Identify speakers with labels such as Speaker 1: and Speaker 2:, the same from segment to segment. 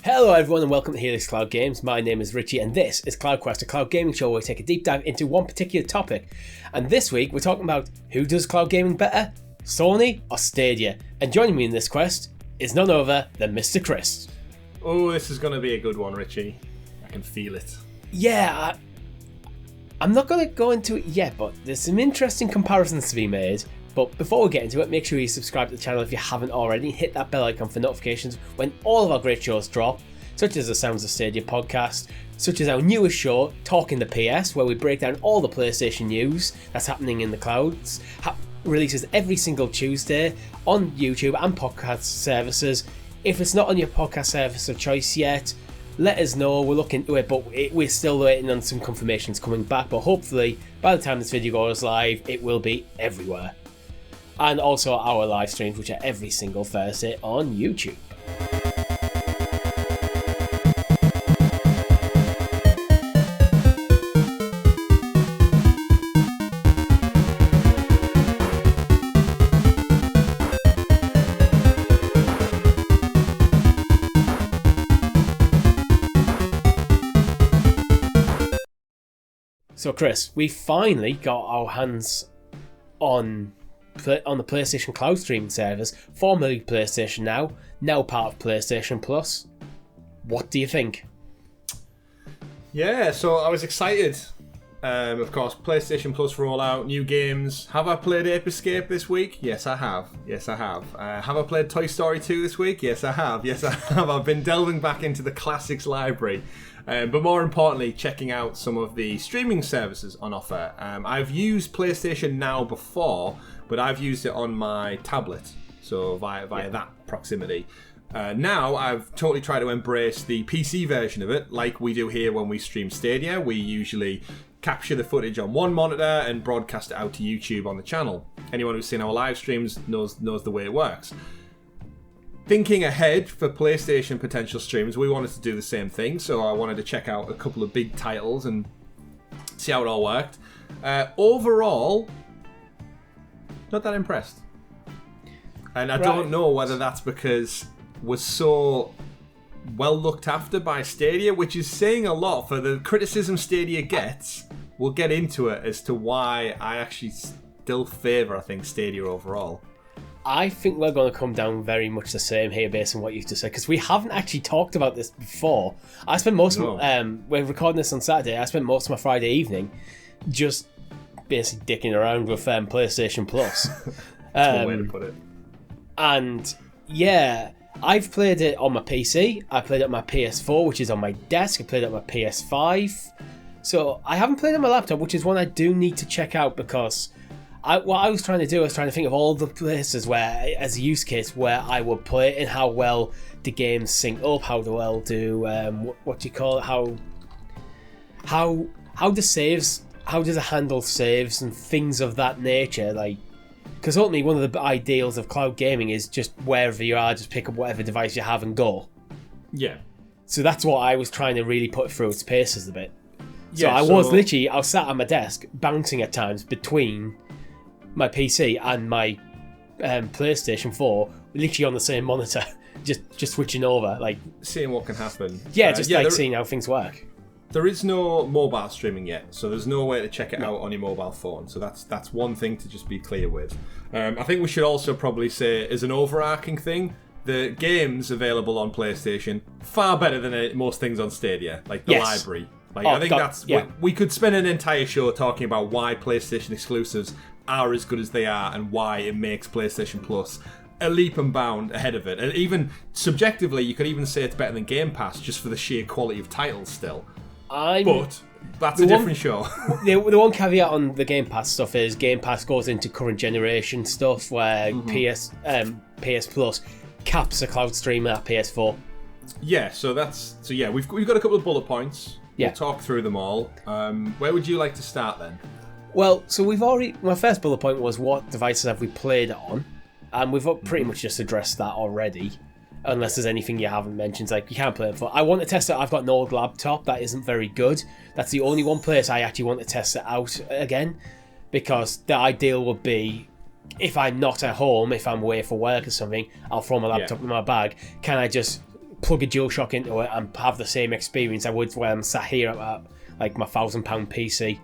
Speaker 1: Hello everyone and welcome to Helix Cloud Games. My name is Richie and this is CloudQuest, a cloud gaming show where we take a deep dive into one particular topic. And this week we're talking about who does cloud gaming better, Sony or Stadia. And joining me in this quest is none other than Mr. Chris.
Speaker 2: Oh, this is going to be a good one, Richie. I can feel it.
Speaker 1: Yeah, I'm not going to go into it yet, but there's some interesting comparisons to be made. But before we get into it, make sure you subscribe to the channel if you haven't already. Hit that bell icon for notifications when all of our great shows drop, such as the Sounds of Stadia podcast, such as our newest show, Talking the PS, where we break down all the PlayStation news that's happening in the clouds. Releases every single Tuesday on YouTube and podcast services. If it's not on your podcast service of choice yet, let us know. We'll look into it, but we're still waiting on some confirmations coming back. But hopefully, by the time this video goes live, it will be everywhere. And also our live streams, which are every single Thursday on YouTube. So Chris, we finally got our hands on the PlayStation Cloud streaming service, formerly PlayStation now part of PlayStation Plus. What do you think?
Speaker 2: Yeah, so I was excited. Of course, PlayStation Plus rollout, new games. Have I played Ape Escape this week? Yes, I have. Have I played Toy Story 2 this week? Yes, I have. I've been delving back into the classics library. But more importantly, checking out some of the streaming services on offer. I've used PlayStation Now before, but I've used it on my tablet, so via that proximity. Now I've totally tried to embrace the PC version of it, like we do here when we stream Stadia. We usually capture the footage on one monitor and broadcast it out to YouTube on the channel. Anyone who's seen our live streams knows the way it works. Thinking ahead for PlayStation potential streams, we wanted to do the same thing, so I wanted to check out a couple of big titles and see how it all worked. Overall, not that impressed. And I don't know whether that's because we're so well looked after by Stadia, which is saying a lot for the criticism Stadia gets. We'll get into it as to why I actually still favour, Stadia overall.
Speaker 1: I think we're going to come down very much the same here based on what you've just said, because we haven't actually talked about this before. I spent most of we're recording this on Saturday, I spent most of my Friday evening just basically dicking around with PlayStation Plus.
Speaker 2: That's one way to put it.
Speaker 1: And yeah, I've played it on my PC, I played it on my PS4, which is on my desk, I played it on my PS5. So I haven't played it on my laptop, which is one I do need to check out, because what I was trying to do, I was trying to think of all the places where, as a use case, where I would play it and how well the games sync up, how well do what do you call it? How the saves, how does it handle saves and things of that nature? Like, because ultimately one of the ideals of cloud gaming is just wherever you are, just pick up whatever device you have and go.
Speaker 2: Yeah.
Speaker 1: So that's what I was trying to really put through its paces a bit. So
Speaker 2: yeah,
Speaker 1: I was sat at my desk bouncing at times between my PC and my PlayStation 4, literally on the same monitor, just switching over, like
Speaker 2: seeing what can happen.
Speaker 1: Yeah, seeing how things work.
Speaker 2: There is no mobile streaming yet, so there's no way to check it out on your mobile phone. So that's one thing to just be clear with. I think we should also probably say, as an overarching thing, the games available on PlayStation far better than most things on Stadia, like the library. I think we could spend an entire show talking about why PlayStation exclusives are as good as they are and why it makes PlayStation Plus a leap and bound ahead of it. And even subjectively, you could even say it's better than Game Pass just for the sheer quality of titles still. But that's a different show.
Speaker 1: The one caveat on the Game Pass stuff is Game Pass goes into current generation stuff where PS Plus caps a cloud stream at PS4.
Speaker 2: Yeah, we've got a couple of bullet points.
Speaker 1: Yeah.
Speaker 2: We'll talk through them all. Where would you like to start then?
Speaker 1: Well, so my first bullet point was what devices have we played it on, and we've pretty much just addressed that already, unless there's anything you haven't mentioned, like you can't play it for. I want to test it. I've got an old laptop that isn't very good. That's the only one place I actually want to test it out again, because the ideal would be, if I'm not at home, if I'm away for work or something, I'll throw my laptop in my bag. Can I just plug a DualShock into it and have the same experience I would when I'm sat here at like my £1,000 PC.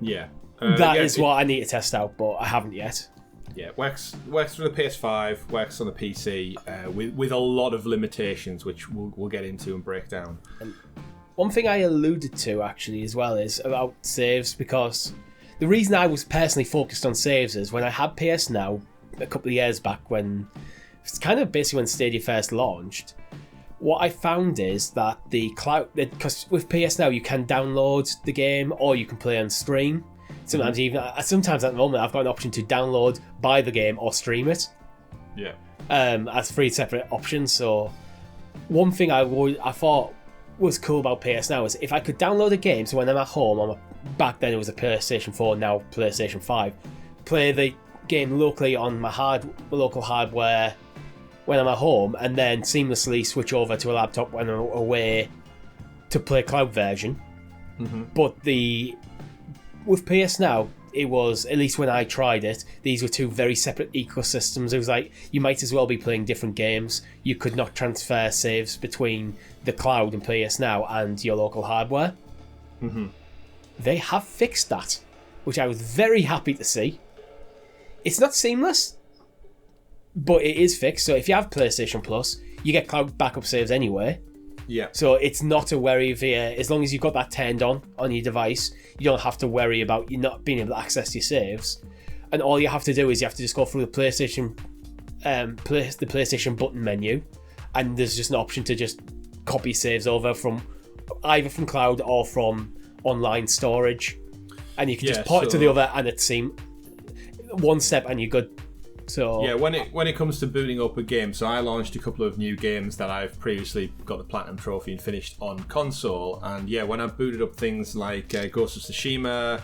Speaker 2: Yeah.
Speaker 1: That is what I need to test out, but I haven't yet.
Speaker 2: Yeah, works for the PS5, works on the PC, with a lot of limitations, which we'll get into and break down.
Speaker 1: And one thing I alluded to actually as well is about saves, because the reason I was personally focused on saves is when I had PS Now a couple of years back, when it's kind of basically when Stadia first launched. What I found is that the cloud, because with PS Now you can download the game or you can play on stream. Sometimes at the moment I've got an option to download, buy the game, or stream it.
Speaker 2: Yeah.
Speaker 1: As 3 separate options. So one thing I thought was cool about PS Now is if I could download a game, so when I'm at home, back then it was a PlayStation 4, now PlayStation 5, play the game locally on my local hardware when I'm at home, and then seamlessly switch over to a laptop when I'm away to play cloud version.
Speaker 2: Mm-hmm.
Speaker 1: But with PS Now, it was, at least when I tried it, these were 2 very separate ecosystems. It was like, you might as well be playing different games. You could not transfer saves between the cloud and PS Now and your local hardware.
Speaker 2: Mm-hmm.
Speaker 1: They have fixed that, which I was very happy to see. It's not seamless, but it is fixed. So if you have PlayStation Plus, you get cloud backup saves anyway.
Speaker 2: Yeah.
Speaker 1: So it's not a worry as long as you've got that turned on your device, you don't have to worry about you not being able to access your saves. And all you have to do is you have to just go through the PlayStation button menu, and there's just an option to just copy saves over from either from cloud or from online storage, and you can just port it to the other, and it's one step and you're good. So
Speaker 2: yeah, when it comes to booting up a game, so I launched a couple of new games that I've previously got the Platinum Trophy and finished on console, and yeah, when I booted up things like Ghost of Tsushima,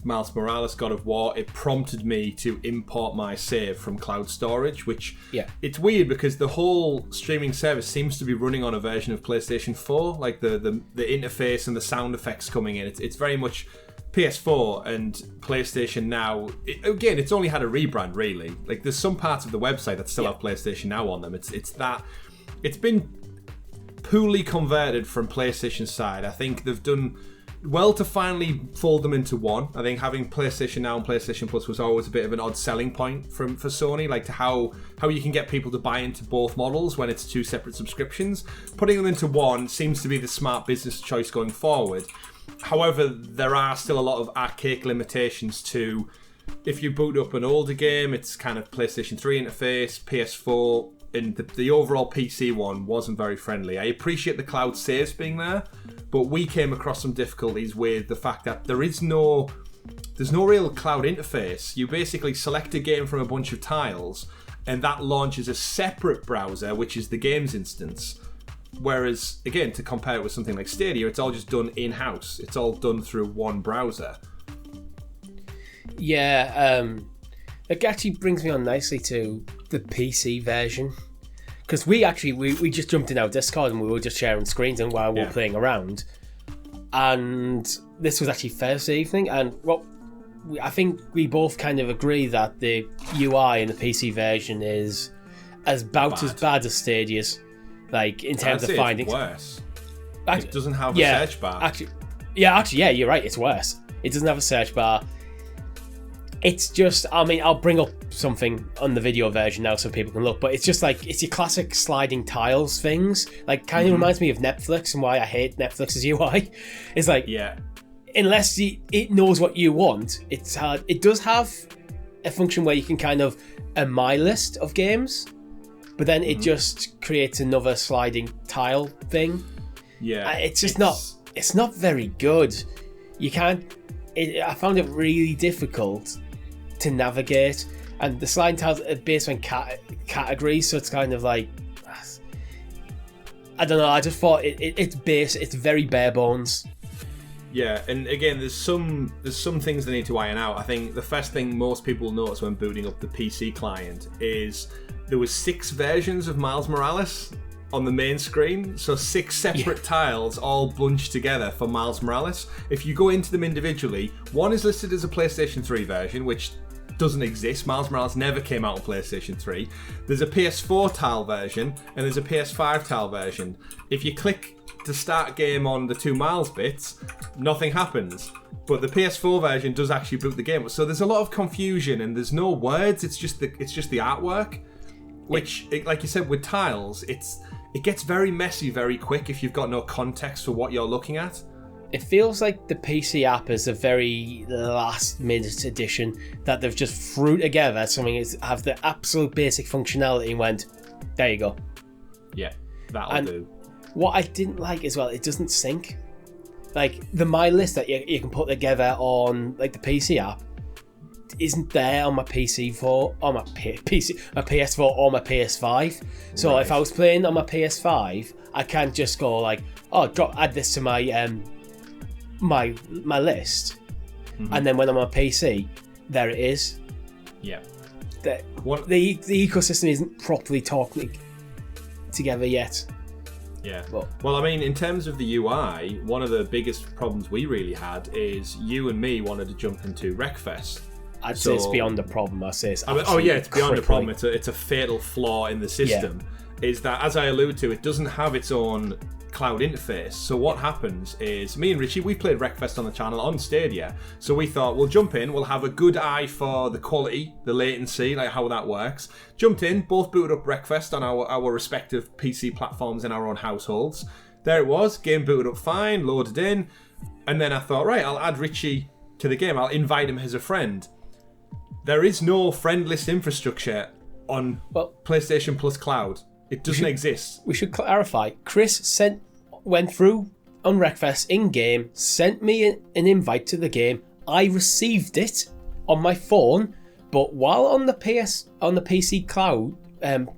Speaker 2: Miles Morales, God of War, it prompted me to import my save from cloud storage, which it's weird because the whole streaming service seems to be running on a version of PlayStation 4, like the interface and the sound effects coming in. It's very much PS4 and PlayStation Now. Again, it's only had a rebrand, really. Like, there's some parts of the website that still have PlayStation Now on them. It's been poorly converted from PlayStation side. I think they've done well to finally fold them into one. I think having PlayStation Now and PlayStation Plus was always a bit of an odd selling point for Sony, like to how you can get people to buy into both models when it's 2 separate subscriptions. Putting them into one seems to be the smart business choice going forward. However, there are still a lot of archaic limitations to, if you boot up an older game, it's kind of PlayStation 3 interface, PS4, and the overall PC one wasn't very friendly. I appreciate the cloud saves being there, but we came across some difficulties with the fact that there's no real cloud interface. You basically select a game from a bunch of tiles, and that launches a separate browser, which is the game's instance. Whereas, again, to compare it with something like Stadia, it's all just done in-house. It's all done through one browser.
Speaker 1: Yeah, it actually brings me on nicely to the PC version. Because we just jumped in our Discord and we were just sharing screens and while we were playing around. And this was actually Thursday evening, and I think we both kind of agree that the UI in the PC version is about as bad as Stadia's. Like, in terms of finding...
Speaker 2: It's worse. It doesn't have a search bar.
Speaker 1: You're right, it's worse. It doesn't have a search bar. It's just, I'll bring up something on the video version now so people can look, but it's just like, it's your classic sliding tiles things. Like, kind of reminds me of Netflix and why I hate Netflix's UI. It's like, unless it knows what you want, it's hard. It does have a function where you can kind of a my list of games, but then it just creates another sliding tile thing.
Speaker 2: Yeah.
Speaker 1: It's not very good. You can't... I found it really difficult to navigate, and the sliding tiles are based on categories, so it's kind of like... I don't know, I just thought it's very bare bones.
Speaker 2: Yeah, and again, there's some things they need to iron out. I think the first thing most people notice when booting up the PC client is there was 6 versions of Miles Morales on the main screen, so 6 separate tiles all bunched together for Miles Morales. If you go into them individually, one is listed as a PlayStation 3 version, which doesn't exist. Miles Morales never came out on PlayStation 3. There's a PS4 tile version and there's a PS5 tile version. If you click to start game on the 2 Miles bits, nothing happens. But the PS4 version does actually boot the game. So there's a lot of confusion and there's no words. It's just the artwork, which, like you said, with tiles, it gets very messy very quick if you've got no context for what you're looking at.
Speaker 1: It feels like the PC app is a very last-minute addition that they've just threw together something that have the absolute basic functionality and went, there you go.
Speaker 2: Yeah, that'll do.
Speaker 1: What I didn't like as well, it doesn't sync. Like the My List that you can put together on like the PC app isn't there on my PS4 or my PS5. So if I was playing on my PS5, I can't just go like, oh, add this to my my list, and then when I'm on PC, there it is.
Speaker 2: Yeah.
Speaker 1: The ecosystem isn't properly talking together yet.
Speaker 2: Yeah. Well, I mean, in terms of the UI, one of the biggest problems we really had is you and me wanted to jump into Wreckfest.
Speaker 1: I'd say it's beyond the problem. I'd say it's
Speaker 2: it's beyond the problem. It's a fatal flaw in the system. Yeah. Is that, as I alluded to, it doesn't have its own cloud interface. So what happens is, me and Richie, we played Wreckfest on the channel on Stadia. So we thought, we'll jump in, we'll have a good eye for the quality, the latency, like how that works. Jumped in, both booted up Wreckfest on our respective PC platforms in our own households. There it was, game booted up fine, loaded in. And then I thought, right, I'll add Richie to the game. I'll invite him as a friend. There is no friend list infrastructure on PlayStation Plus Cloud. It doesn't exist.
Speaker 1: We should clarify. Chris went through on Wreckfest in-game, sent me an invite to the game. I received it on my phone, but while on the PC Cloud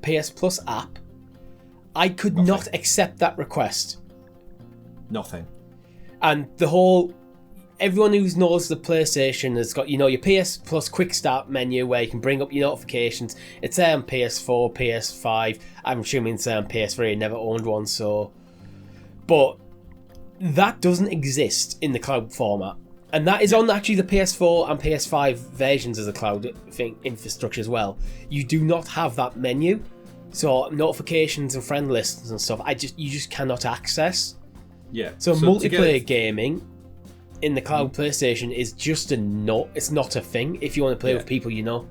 Speaker 1: PS Plus app, I could not accept that request.
Speaker 2: Nothing.
Speaker 1: And everyone who knows the PlayStation has got, your PS Plus Quick Start menu where you can bring up your notifications. It's there on PS4, PS5. I'm assuming it's there on PS3. I never owned one, so. But that doesn't exist in the cloud format. And that is on actually the PS4 and PS5 versions of the cloud infrastructure as well. You do not have that menu. So notifications and friend lists and stuff, you just cannot access.
Speaker 2: Yeah.
Speaker 1: So multiplayer gaming in the cloud PlayStation is just it's not a thing if you want to play with people you know.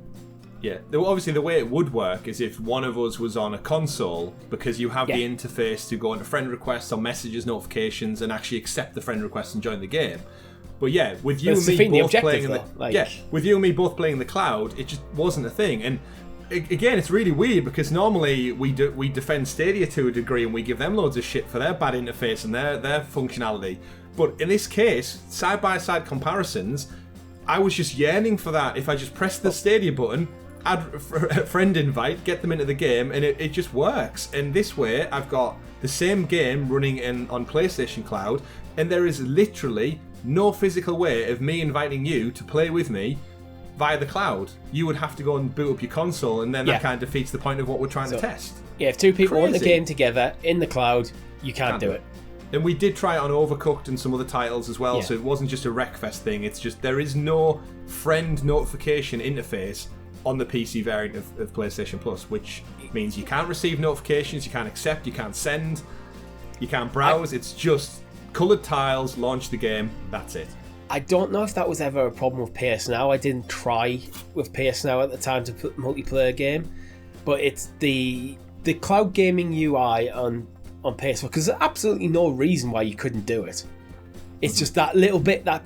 Speaker 2: Yeah, obviously the way it would work is if one of us was on a console, because you have the interface to go into friend requests or messages, notifications, and actually accept the friend request and join the game. But yeah, with you and me both playing with you and me both playing the cloud, it just wasn't a thing. And again, it's really weird because normally we defend Stadia to a degree and we give them loads of shit for their bad interface and their functionality. But in this case, side-by-side comparisons, I was just yearning for that. If I just press the Stadia button, add a friend invite, get them into the game, and it just works. And this way, I've got the same game running on PlayStation Cloud, and there is literally no physical way of me inviting you to play with me via the cloud. You would have to go and boot up your console, and then that kind of defeats the point of what we're trying to test. Yeah,
Speaker 1: if two people want the game together in the cloud, you can't do it.
Speaker 2: And we did try it on Overcooked and some other titles as well, so it wasn't just a Wreckfest thing. It's just there is no friend notification interface on the PC variant of PlayStation Plus, which means you can't receive notifications, you can't accept, you can't send, you can't browse. It's just coloured tiles, launch the game, that's it.
Speaker 1: I don't know if that was ever a problem with PS Now. I didn't try with PS Now at the time to put multiplayer game, but it's the cloud gaming UI on PS4, because there's absolutely no reason why you couldn't do it. It's just that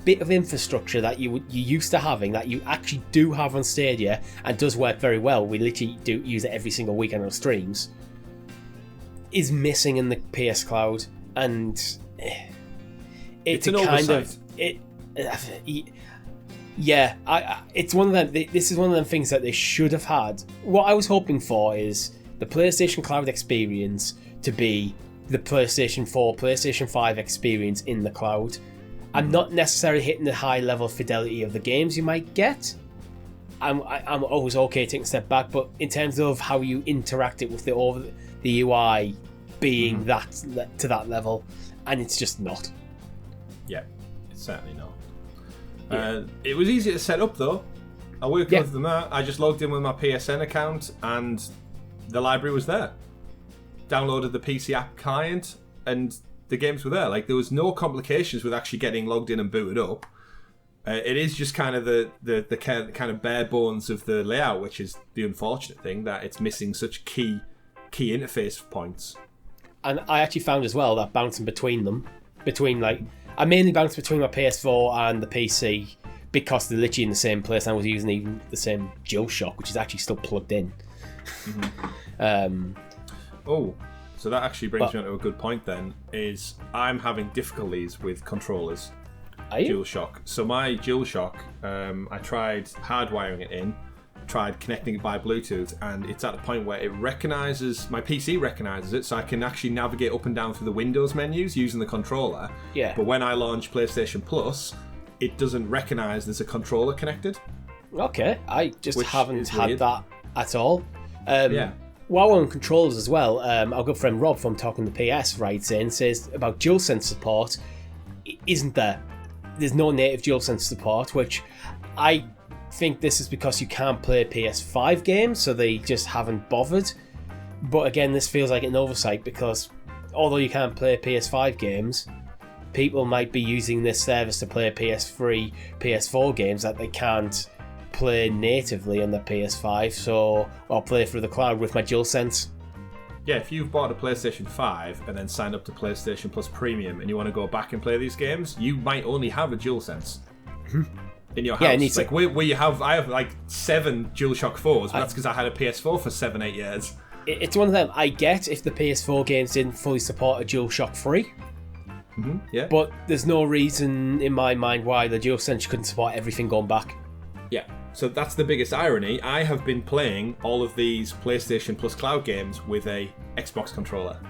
Speaker 1: bit of infrastructure that you used to having, that you actually do have on Stadia and does work very well. We literally do use it every single week on our streams. Is missing in the PS Cloud, and it's an oversight. It's one of them. This is one of them things that they should have had. What I was hoping for is the PlayStation Cloud experience to be the PlayStation 4, PlayStation 5 experience in the cloud. I'm not necessarily hitting the high level of fidelity of the games you might get. I'm always okay taking a step back, but in terms of how you interact it with the UI being that to that level, and it's just not.
Speaker 2: Yeah, it's certainly not. It was easy to set up though. I worked with them out. I just logged in with my PSN account, and the library was there. Downloaded the PC app client, and the games were there. Like, there was no complications with actually getting logged in and booted up. It is just kind of the kind of bare bones of the layout, which is the unfortunate thing, that it's missing such key interface points.
Speaker 1: And I actually found as well that bouncing between them, I mainly bounced between my PS4 and the PC because they're literally in the same place. I was using even the same DualShock, which is actually still plugged in.
Speaker 2: So that actually brings me on to a good point then, is I'm having difficulties with controllers.
Speaker 1: Are you?
Speaker 2: DualShock. So my DualShock, I tried hardwiring it in, tried connecting it by Bluetooth, and it's at the point where it recognises, my PC recognises it, so I can actually navigate up and down through the Windows menus using the controller.
Speaker 1: Yeah.
Speaker 2: But when I launch PlayStation Plus, it doesn't recognise there's a controller connected.
Speaker 1: Okay, I just haven't had
Speaker 2: weird.
Speaker 1: that at all.
Speaker 2: Yeah.
Speaker 1: While we're on controllers as well, our good friend Rob from Talking the PS writes in, says about DualSense support isn't there. There's no native DualSense support, which I think this is because you can't play PS5 games, so they just haven't bothered. But again, this feels like an oversight because although you can't play PS5 games, people might be using this service to play PS3, PS4 games that they can't play natively on the PS5, so I'll play through the cloud with my DualSense.
Speaker 2: Yeah, if you've bought a PlayStation 5 and then signed up to PlayStation Plus Premium and you want to go back and play these games, you might only have a DualSense in your house.
Speaker 1: Yeah, it needs
Speaker 2: like where you have, I have like 7 DualShock 4s, but that's because I had a PS4 for 7-8 years.
Speaker 1: It's one of them. I get if the PS4 games didn't fully support a DualShock 3,
Speaker 2: yeah.
Speaker 1: but there's no reason in my mind why the DualSense couldn't support everything going back.
Speaker 2: Yeah, so that's the biggest irony. I have been playing all of these PlayStation Plus Cloud games with a Xbox controller.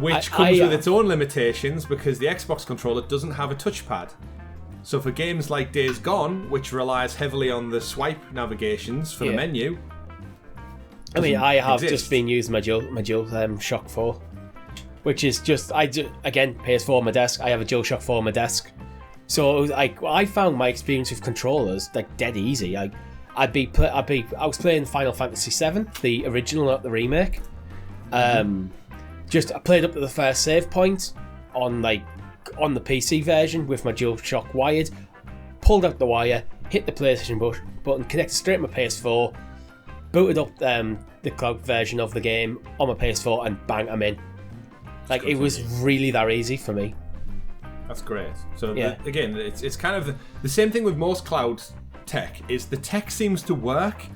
Speaker 2: Which comes with its own limitations because the Xbox controller doesn't have a touchpad. So for games like Days Gone, which relies heavily on the swipe navigations for the menu...
Speaker 1: I mean, I have just been using my DualShock 4, which is just... again, PS4 on my desk. I have a DualShock 4 on my desk. So it was like, I found my experience with controllers like dead easy. I was playing Final Fantasy VII, the original, not the remake. I played up to the first save point on the PC version with my DualShock wired, pulled out the wire, hit the PlayStation button, connected straight to my PS4, booted up the cloud version of the game on my PS4, and bang, I'm in. Like, it was really that easy for me.
Speaker 2: That's great. So again, it's kind of the same thing with most cloud tech. Is the tech seems to work,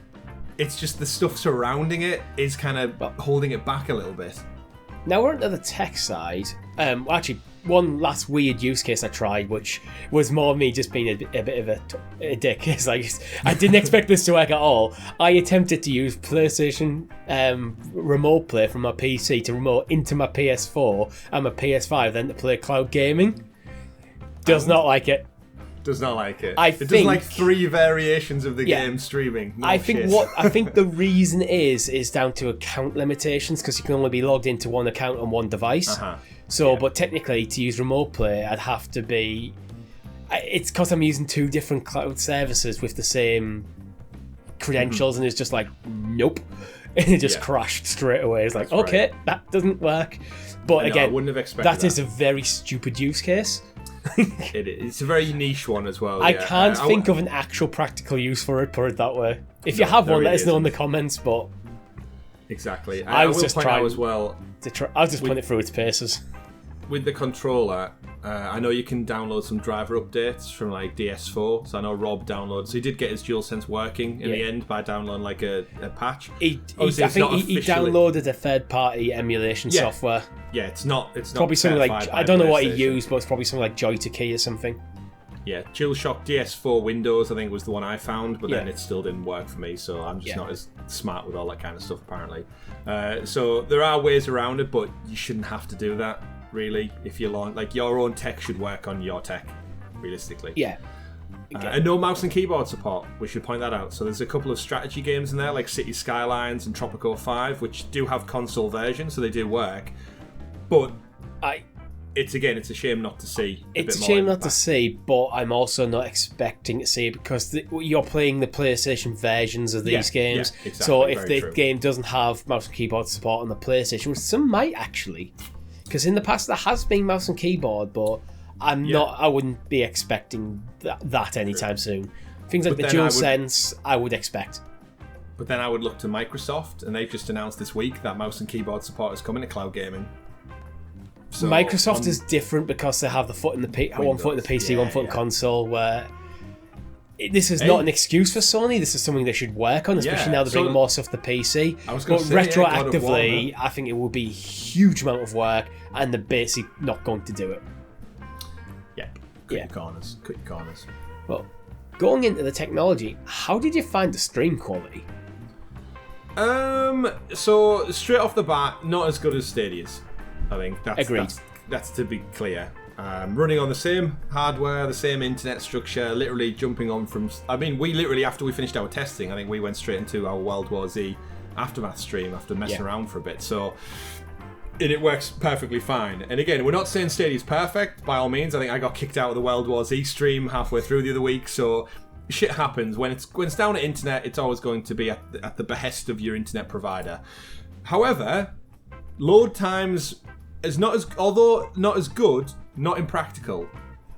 Speaker 2: it's just the stuff surrounding it is kind of holding it back a little bit.
Speaker 1: Now we're onto the tech side. Actually, one last weird use case I tried, which was more me just being a bit of a dick. It's like, I didn't expect this to work at all. I attempted to use PlayStation remote play from my PC to remote into my PS4 and my PS5, then to play cloud gaming. Does not like it.
Speaker 2: Does not like it.
Speaker 1: It
Speaker 2: does like 3 variations of the game streaming.
Speaker 1: I think the reason is down to account limitations, because you can only be logged into one account on one device. But technically, to use remote play, I'd have to be. It's because I'm using 2 different cloud services with the same credentials, and it's just like, nope, and it just crashed straight away. It's like, okay, that doesn't work. But again, I wouldn't have expected that is a very stupid use case.
Speaker 2: It's a very niche one as well.
Speaker 1: I can't think of an actual practical use for it, put it that way. If you have one, let us know in the comments. But
Speaker 2: exactly,
Speaker 1: I was just trying
Speaker 2: as well.
Speaker 1: I was just putting it through its paces.
Speaker 2: With the controller, I know you can download some driver updates from like DS4. So I know Rob downloaded. So he did get his DualSense working in the end by downloading like a patch.
Speaker 1: I think he downloaded a third-party emulation software.
Speaker 2: Yeah, it's not
Speaker 1: probably something like, I don't know what he used, but it's probably something like Joy2Key or something.
Speaker 2: Yeah, DualShock DS4 Windows, I think, was the one I found, but then it still didn't work for me, so I'm just not as smart with all that kind of stuff, apparently. So there are ways around it, but you shouldn't have to do that, really. If you like, your own tech should work on your tech, realistically.
Speaker 1: Yeah.
Speaker 2: And no mouse and keyboard support, we should point that out. So there's a couple of strategy games in there, like City Skylines and Topical 5, which do have console versions, so they do work. But it's a shame not to see.
Speaker 1: It's a shame not to see, but I'm also not expecting to see it because you're playing the PlayStation versions of these games.
Speaker 2: Yeah, exactly,
Speaker 1: so if the game doesn't have mouse and keyboard support on the PlayStation, which some might actually, because in the past there has been mouse and keyboard, but I wouldn't be expecting that anytime soon. Things like the DualSense, I would expect.
Speaker 2: But then I would look to Microsoft, and they've just announced this week that mouse and keyboard support is coming to cloud gaming. So
Speaker 1: Microsoft is different because they have the foot in the one foot in the PC, one foot in console. Where this is not an excuse for Sony. This is something they should work on, especially now they're bringing more stuff to PC. But retroactively, I think it will be a huge amount of work, and they're basically not going to do it.
Speaker 2: Yeah, cut your corners.
Speaker 1: Well, going into the technology, how did you find the stream quality?
Speaker 2: So straight off the bat, not as good as Stadia's. I think that's to be clear. Running on the same hardware, the same internet structure, literally jumping on from. I mean, we literally after we finished our testing, I think we went straight into our World War Z aftermath stream after messing around for a bit. So it works perfectly fine. And again, we're not saying Stadia's perfect by all means. I think I got kicked out of the World War Z stream halfway through the other week. So shit happens when it's down to internet. It's always going to be at the behest of your internet provider. However, load times is although not as good, not impractical.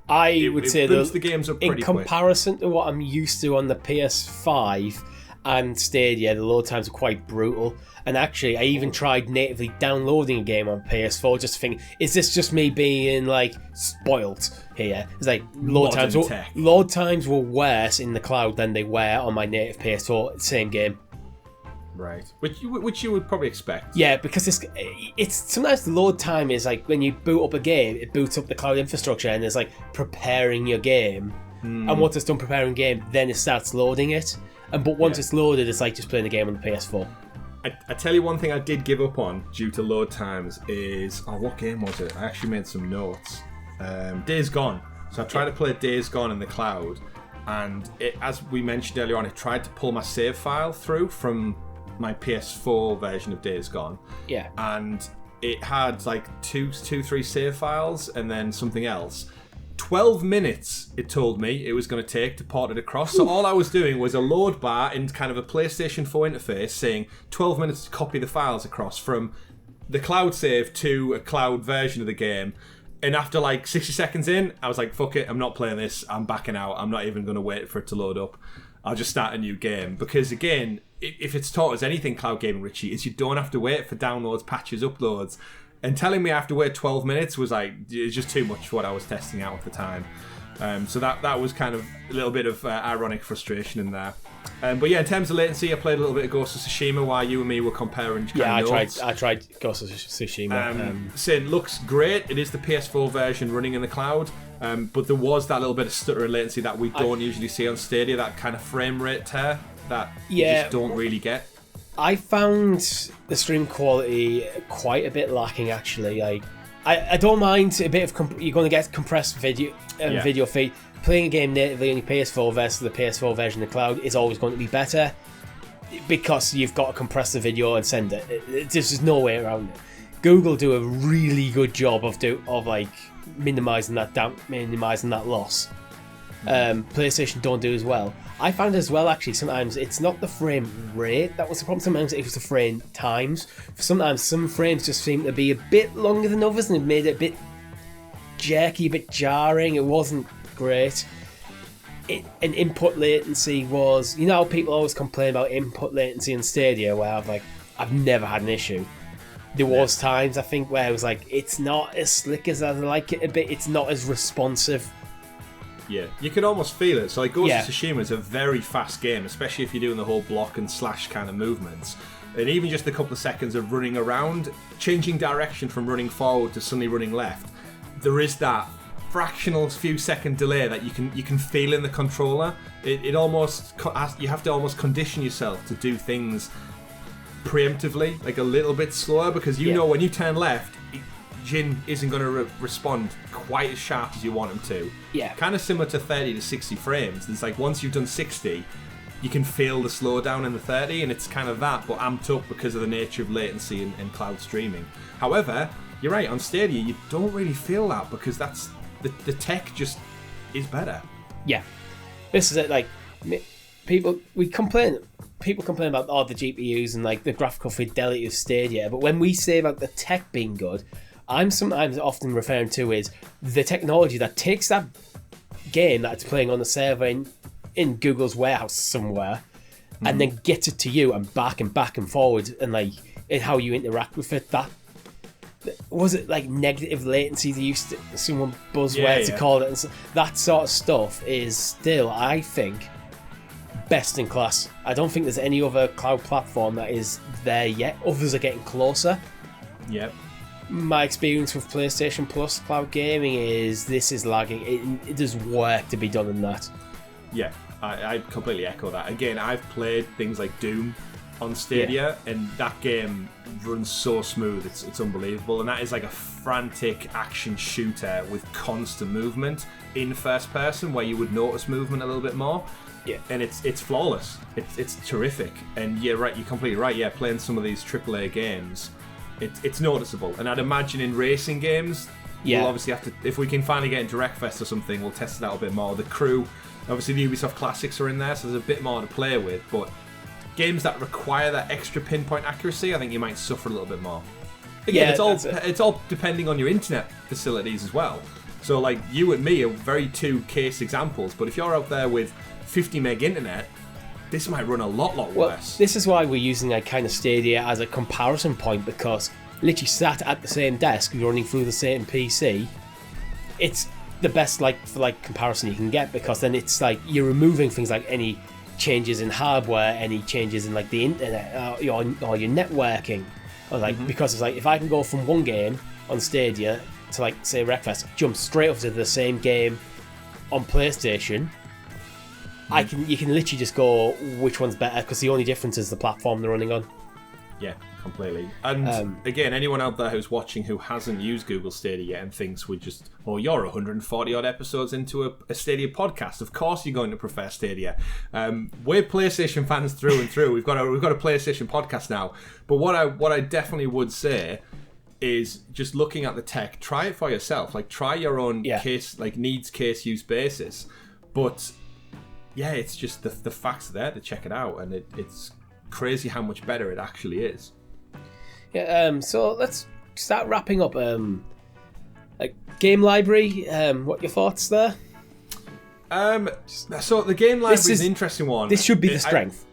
Speaker 1: I would say that
Speaker 2: the games up pretty
Speaker 1: in comparison to what I'm used to on the PS5 and Stadia, the load times are quite brutal. And actually, I even tried natively downloading a game on PS4 just to think, is this just me being like spoilt here? It's like load times were worse in the cloud than they were on my native PS4. Same game.
Speaker 2: Right, which you would probably expect.
Speaker 1: Yeah, because it's sometimes the load time is like when you boot up a game, it boots up the cloud infrastructure and it's like preparing your game. And once it's done preparing game, then it starts loading it. But once it's loaded, it's like just playing the game on the PS4.
Speaker 2: I tell you one thing I did give up on due to load times is what game was it? I actually made some notes. Days Gone. So I tried to play Days Gone in the cloud, and as we mentioned earlier on, it tried to pull my save file through from my PS4 version of Days Gone.
Speaker 1: Yeah.
Speaker 2: And it had like three save files and then something else. 12 minutes it told me it was going to take to port it across. So all I was doing was a load bar in kind of a PlayStation 4 interface saying 12 minutes to copy the files across from the cloud save to a cloud version of the game. And after like 60 seconds in, I was like, fuck it, I'm not playing this. I'm backing out. I'm not even going to wait for it to load up. I'll just start a new game. Because again, if it's taught us anything, cloud gaming, Richie, is you don't have to wait for downloads, patches, uploads. And telling me I have to wait 12 minutes was like, it's just too much for what I was testing out at the time. So that was kind of a little bit of ironic frustration in there. But yeah, in terms of latency, I played a little bit of Ghost of Tsushima while you and me were comparing.
Speaker 1: I tried Ghost of Tsushima.
Speaker 2: Saying looks great. It is the PS4 version running in the cloud, but there was that little bit of stutter and latency that we don't usually see on Stadia. That kind of frame rate tear that you just don't really get.
Speaker 1: I found the stream quality quite a bit lacking, actually. I don't mind a bit of you're going to get compressed video feed. Playing a game natively on your PS4 versus the PS4 version of the cloud is always going to be better because you've got to compress the video and send it. There's just no way around it. Google do a really good job of minimizing that loss. PlayStation don't do as well. I found as well, actually, sometimes it's not the frame rate that was the problem. Sometimes it was the frame times. Sometimes some frames just seem to be a bit longer than others, and it made it a bit jerky, a bit jarring. It wasn't great. And input latency was, how people always complain about input latency in Stadia, where I've never had an issue. There was times, I think, where it was like, it's not as slick as I'd like it a bit. It's not as responsive.
Speaker 2: Yeah, you can almost feel it. So like Ghost of Tsushima is a very fast game, especially if you're doing the whole block and slash kind of movements. And even just a couple of seconds of running around, changing direction from running forward to suddenly running left, there is that fractional few second delay that you can feel in the controller. It almost, you have to almost condition yourself to do things preemptively, like a little bit slower, because you know when you turn left, Jin isn't going to respond quite as sharp as you want him to.
Speaker 1: Yeah.
Speaker 2: Kind of similar to 30 to 60 frames. It's like once you've done 60, you can feel the slowdown in the 30, and it's kind of that, but amped up because of the nature of latency and cloud streaming. However, you're right, on Stadia you don't really feel that because that's the tech just is better.
Speaker 1: Yeah, this is it. Like people complain about the GPUs and like the graphical fidelity of Stadia, but when we say about the tech being good, I'm sometimes often referring to is the technology that takes that game that it's playing on the server in Google's warehouse somewhere, and then gets it to you and back and forward, and like in how you interact with it. That was it, like negative latency they used to someone buzzword to call it, and so, that sort of stuff is still, I think, best in class. I don't think there's any other cloud platform that is there yet. Others are getting closer.
Speaker 2: Yep.
Speaker 1: My experience with PlayStation Plus cloud gaming is this is lagging. There's work to be done in that.
Speaker 2: Yeah, I completely echo that. Again, I've played things like Doom on Stadia, and that game runs so smooth, it's unbelievable. And that is like a frantic action shooter with constant movement in first person, where you would notice movement a little bit more. Yeah, and it's flawless. It's terrific. And you're right, you're completely right. Yeah, playing some of these AAA games, it's noticeable. And I'd imagine in racing games, we'll obviously have to, if we can finally get into Wreckfest or something, we'll test it out a bit more. The crew, obviously the Ubisoft classics are in there, so there's a bit more to play with. But games that require that extra pinpoint accuracy, I think you might suffer a little bit more. Again, it's all depending on your internet facilities as well. So like you and me are very two case examples, but if you're out there with 50 meg internet, this might run a lot worse.
Speaker 1: This is why we're using like kind of Stadia as a comparison point, because literally sat at the same desk running through the same PC, it's the best for comparison you can get, because then it's like you're removing things like any changes in hardware, any changes in like the internet or your networking, or like because it's like if I can go from one game on Stadia to like say Wreckfest, jump straight up to the same game on PlayStation, you can literally just go which one's better, because the only difference is the platform they're running on.
Speaker 2: Yeah, completely. And again, anyone out there who's watching who hasn't used Google Stadia yet and thinks you're 140 odd episodes into a Stadia podcast, of course you're going to prefer Stadia. We're PlayStation fans through and through. We've got a PlayStation podcast now. But what I definitely would say is, just looking at the tech, try it for yourself. Like, try your own case, like needs case use basis. But yeah, it's just the facts are there to check it out, and it's crazy how much better it actually is.
Speaker 1: Yeah. So let's start wrapping up. Like game library. What are your thoughts there?
Speaker 2: So the game library is an interesting one.
Speaker 1: This should be the strength.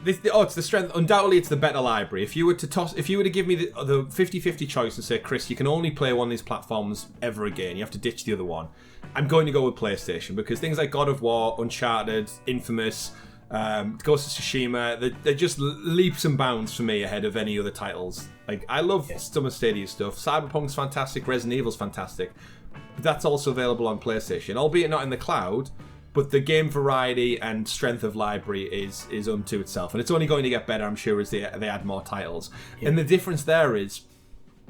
Speaker 2: It's the strength. Undoubtedly, it's the better library. If you were to give me the 50-50 choice and say, Chris, you can only play one of these platforms ever again, you have to ditch the other one, I'm going to go with PlayStation, because things like God of War, Uncharted, Infamous, Ghost of Tsushima, they're just leaps and bounds for me ahead of any other titles. Like, I love some of Stadia stuff. Cyberpunk's fantastic, Resident Evil's fantastic, but that's also available on PlayStation, albeit not in the cloud. But the game variety and strength of library is unto itself, and it's only going to get better, I'm sure, as they add more titles. Yeah. And the difference there is,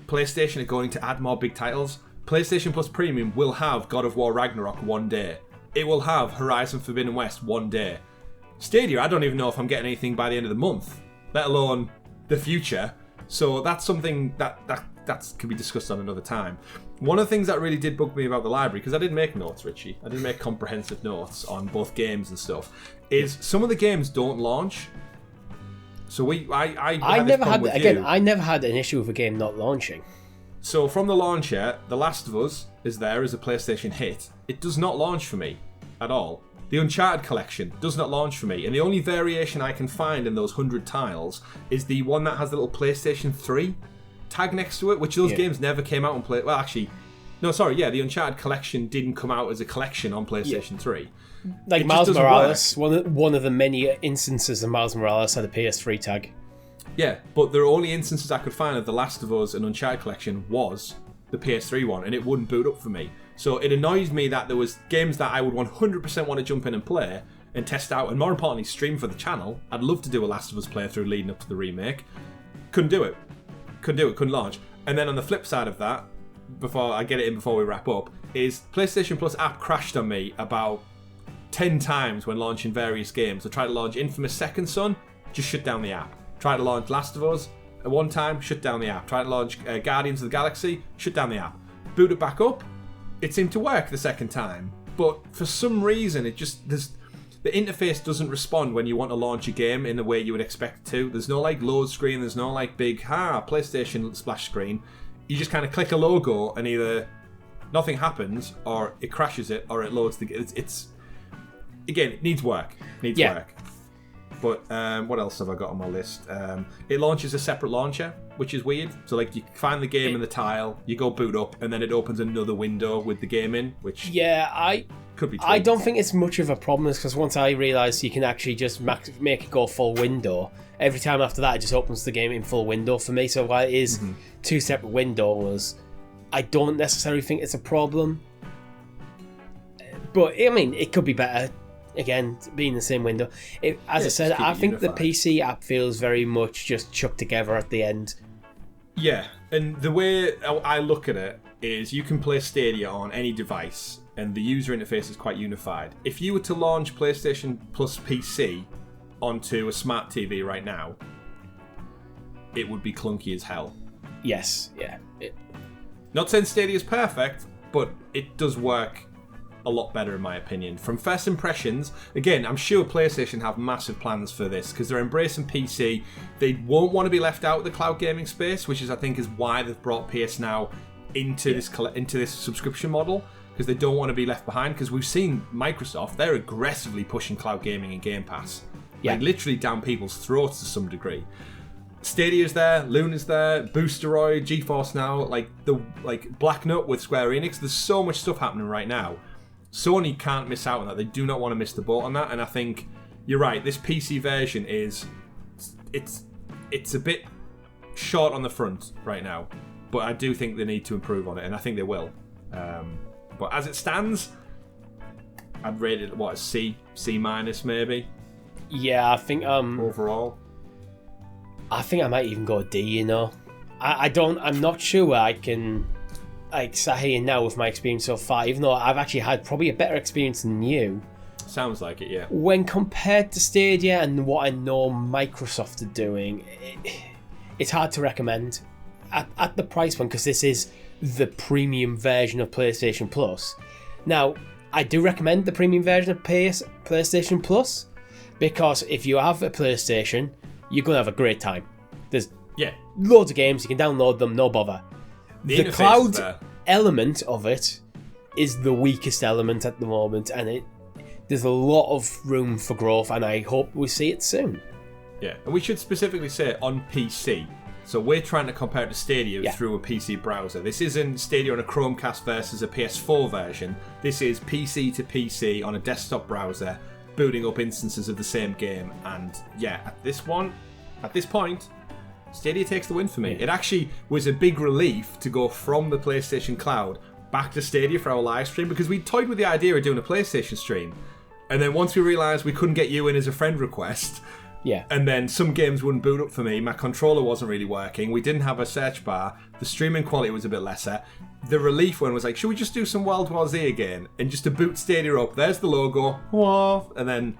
Speaker 2: PlayStation are going to add more big titles. PlayStation Plus Premium will have God of War Ragnarok one day. It will have Horizon Forbidden West one day. Stadia, I don't even know if I'm getting anything by the end of the month, let alone the future. So that's something that can be discussed on another time. One of the things that really did bug me about the library, because I did make notes, Richie, I did make comprehensive notes on both games and stuff, is some of the games don't launch. So I
Speaker 1: never had an issue with a game not launching.
Speaker 2: So from the launcher, The Last of Us is there as a PlayStation hit. It does not launch for me at all. The Uncharted collection does not launch for me, and the only variation I can find in those 100 tiles is the one that has the little PlayStation 3 tag next to it, which those games never came out on play. Well, actually, no, sorry, the Uncharted collection didn't come out as a collection on PlayStation 3.
Speaker 1: Like Miles Morales, one of the many instances of Miles Morales had a PS3 tag.
Speaker 2: Yeah, but the only instances I could find of The Last of Us and Uncharted collection was the PS3 one, and it wouldn't boot up for me. So it annoys me that there was games that I would 100% want to jump in and play and test out, and more importantly, stream for the channel. I'd love to do a Last of Us playthrough leading up to the remake. Couldn't do it. Couldn't launch. And then on the flip side of that, before I get it in before we wrap up, is PlayStation Plus app crashed on me about 10 times when launching various games. I tried to launch Infamous Second Son, just shut down the app. Tried to launch Last of Us, at one time, shut down the app. Tried to launch Guardians of the Galaxy, shut down the app. Boot it back up, it seemed to work the second time. But for some reason, the interface doesn't respond when you want to launch a game in the way you would expect it to. There's no like load screen, there's no like big PlayStation splash screen. You just kind of click a logo and either nothing happens or it crashes it or it loads the game. It's again, it needs work. Work. But what else have I got on my list? It launches a separate launcher, which is weird. So like you find the game in the tile, you go boot up, and then it opens another window with the game in, which could be tweaked.
Speaker 1: I don't think it's much of a problem because once I realised you can actually just make it go full window, every time after that it just opens the game in full window for me. So while it is two separate windows, I don't necessarily think it's a problem. But I mean, it could be better. Again, being the same window. I said, I think unified. The PC app feels very much just chucked together at the end.
Speaker 2: Yeah, and the way I look at it is you can play Stadia on any device and the user interface is quite unified. If you were to launch PlayStation Plus PC onto a smart TV right now, it would be clunky as hell.
Speaker 1: Yes, yeah.
Speaker 2: Not saying Stadia is perfect, but it does work a lot better in my opinion. From first impressions, again, I'm sure PlayStation have massive plans for this because they're embracing PC. They won't want to be left out of the cloud gaming space, which is I think is why they've brought PS Now into this subscription model, because they don't want to be left behind. Because we've seen Microsoft, they're aggressively pushing cloud gaming and Game Pass, like literally down people's throats to some degree. Stadia's there, Luna's there, Boosteroid, GeForce Now, like Black Nut with Square Enix. There's so much stuff happening right now. Sony can't miss out on that. They do not want to miss the boat on that. And I think you're right. This PC version it's a bit short on the front right now, but I do think they need to improve on it, and I think they will. But as it stands, I'd rate it a C minus maybe.
Speaker 1: Yeah, I think
Speaker 2: overall,
Speaker 1: I think I might even go D. You know, I'm not sure I can. Like sat here now with my experience so far, even though I've actually had probably a better experience than you.
Speaker 2: Sounds like it, yeah.
Speaker 1: When compared to Stadia and what I know Microsoft are doing, it's hard to recommend at the price point because this is the premium version of PlayStation Plus. Now, I do recommend the premium version of PlayStation Plus because if you have a PlayStation, you're going to have a great time. There's loads of games, you can download them, no bother. The cloud element of it is the weakest element at the moment, and there's a lot of room for growth, and I hope we see it soon.
Speaker 2: Yeah, and we should specifically say on PC. So we're trying to compare it to Stadia through a PC browser. This isn't Stadia on a Chromecast versus a PS4 version. This is PC to PC on a desktop browser, booting up instances of the same game. And at this point, Stadia takes the win for me. It actually was a big relief to go from the PlayStation Cloud back to Stadia for our live stream, because we toyed with the idea of doing a PlayStation stream, and then once we realised we couldn't get you in as a friend request, and then some games wouldn't boot up for me, my controller wasn't really working, we didn't have a search bar, the streaming quality was a bit lesser, the relief one was like, should we just do some World War Z again? And just to boot Stadia up, there's the logo, and then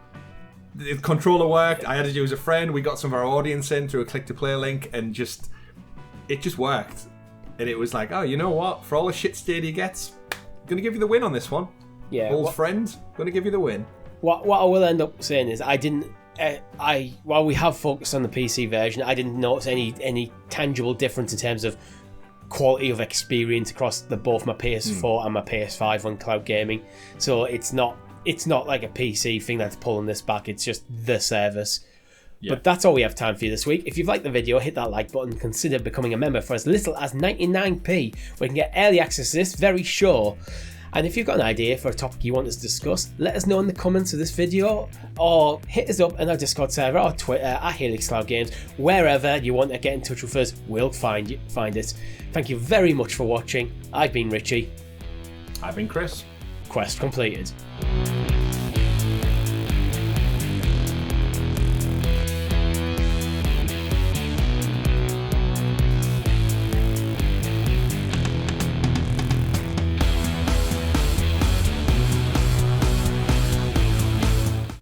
Speaker 2: the controller worked, I added you as a friend, we got some of our audience in through a click-to-play link, and it just worked. And it was like, oh, you know what? For all the shit Stadia gets, I'm going to give you the win on this one.
Speaker 1: Yeah.
Speaker 2: Old friend, going to give you the win.
Speaker 1: What I will end up saying is while we have focused on the PC version, I didn't notice any tangible difference in terms of quality of experience across both my PS4 and my PS5 on cloud gaming. So it's not like a PC thing that's pulling this back, it's just the service. Yeah. But that's all we have time for you this week. If you've liked the video, hit that like button, consider becoming a member for as little as 99p, where you can get early access to this very show. And if you've got an idea for a topic you want us to discuss, let us know in the comments of this video, or hit us up in our Discord server or Twitter at Helix Cloud Games. Wherever you want to get in touch with us, we'll find it. Thank you very much for watching. I've been Richie.
Speaker 2: I've been Chris.
Speaker 1: Quest completed.